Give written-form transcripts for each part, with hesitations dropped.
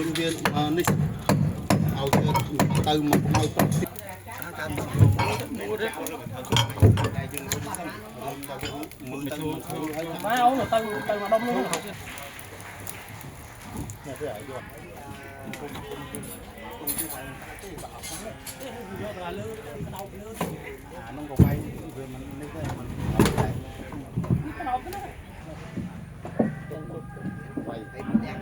រុញវានេះឲ្យទៅមកមកទៅតាមមួយទេតែយើងរុញទៅមើលទៅមកអូនទៅមកដុំនោះនេះគេឲ្យយកយកទៅលើដោលើអានោះក៏វាយវាមិននេះទេมันដោទៅណាវាយតែទាំង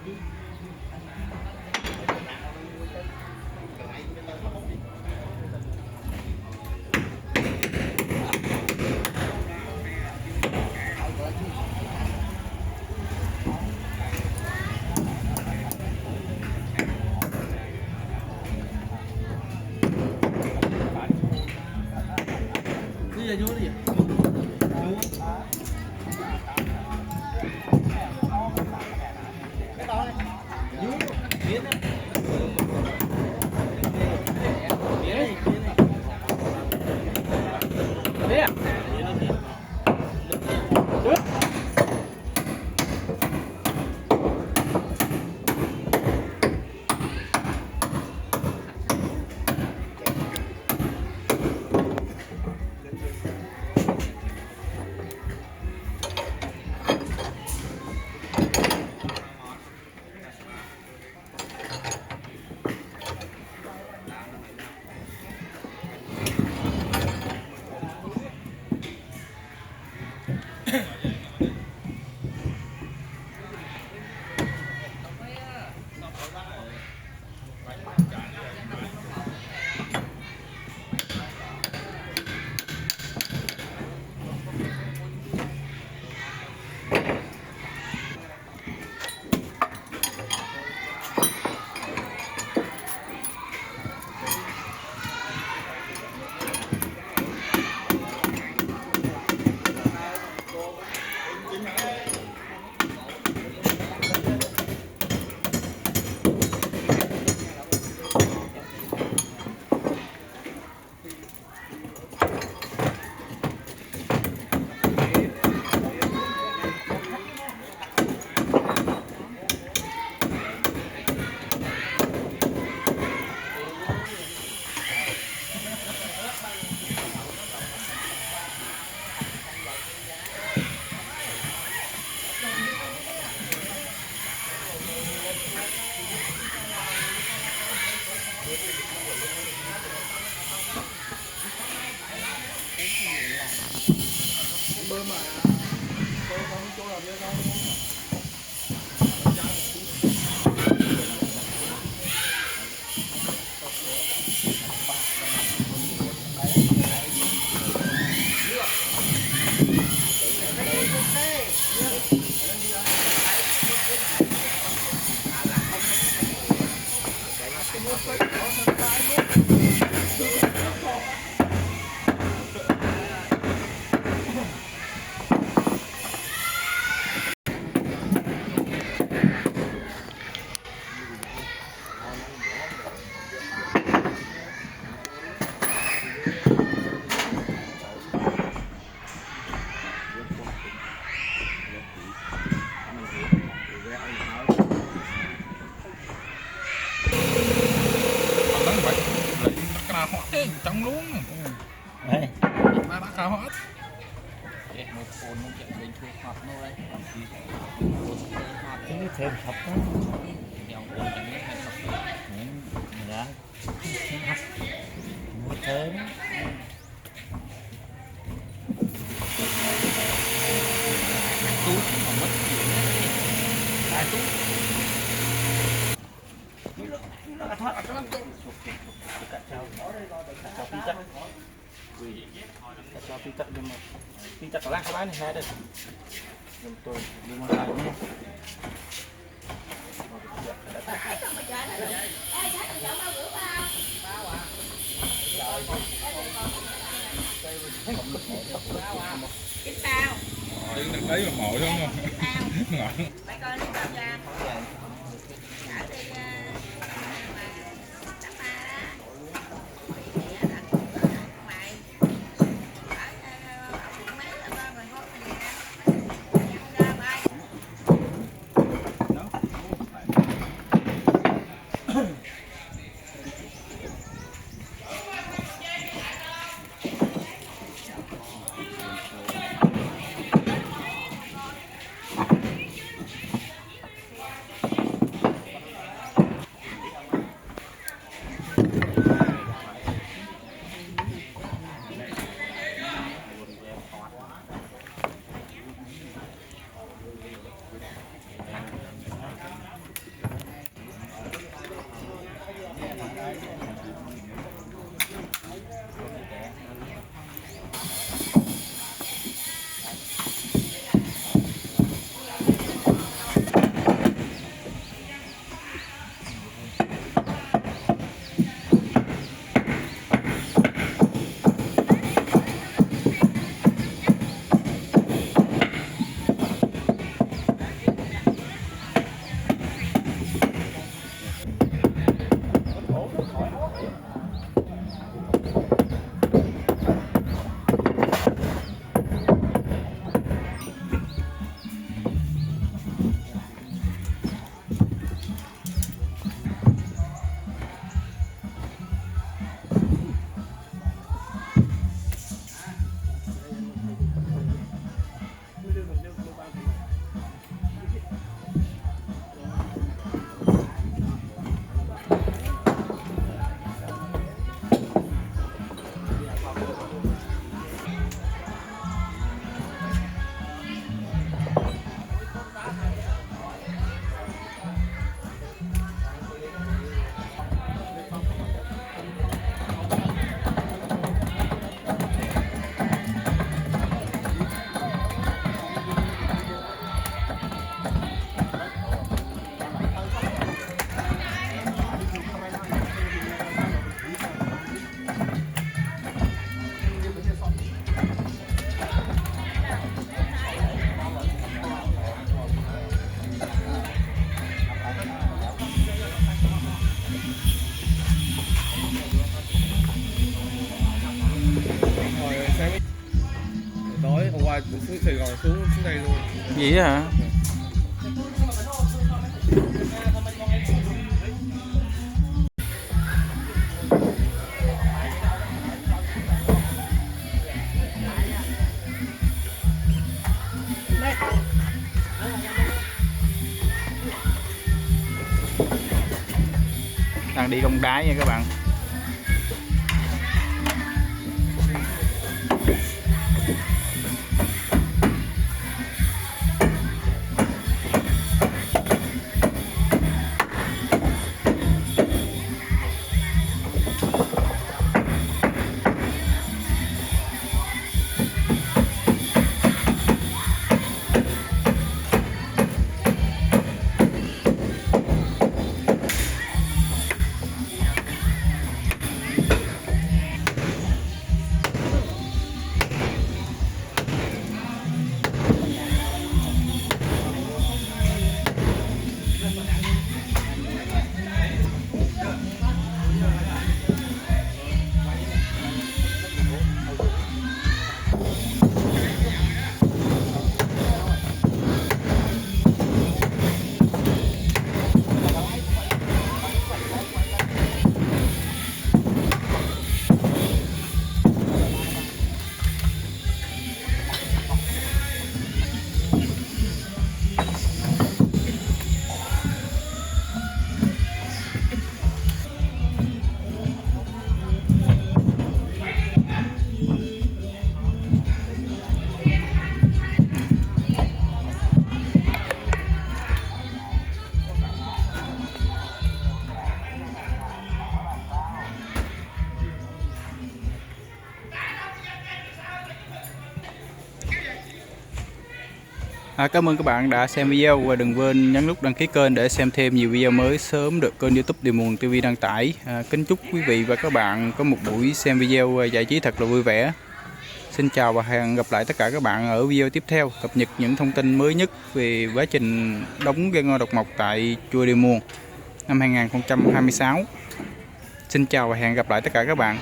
นี่จะยุ่งดิยุ่งยุ่งเบี้ยนะเบี้ยเบี้ยtrong luôn đây mà đã cao hết một phồn một chuyện bình thường học thôi cái thêm học đó đèo phồn chẳng biết hay học đã học một thế tú mà mất hai tú cho phi tận nhưng mà phi tận lá các bạn này hay đây dùng tôi đi mua lại nhé đừng đấy mà mỏi không ngọt qua xuống Sài Gòn xuống đây luôn. Vậy hả? Đang đi công đái nha các bạn. Cảm ơn các bạn đã xem video và đừng quên nhấn nút đăng ký kênh để xem thêm nhiều video mới sớm được kênh YouTube Điều Nguồn TV đăng tải. Kính chúc quý vị và các bạn có một buổi xem video giải trí thật là vui vẻ. Xin chào và hẹn gặp lại tất cả các bạn ở video tiếp theo, cập nhật những thông tin mới nhất về quá trình đóng gây ngô độc mộc tại chùa Điều Nguồn năm 2026. Xin chào và hẹn gặp lại tất cả các bạn.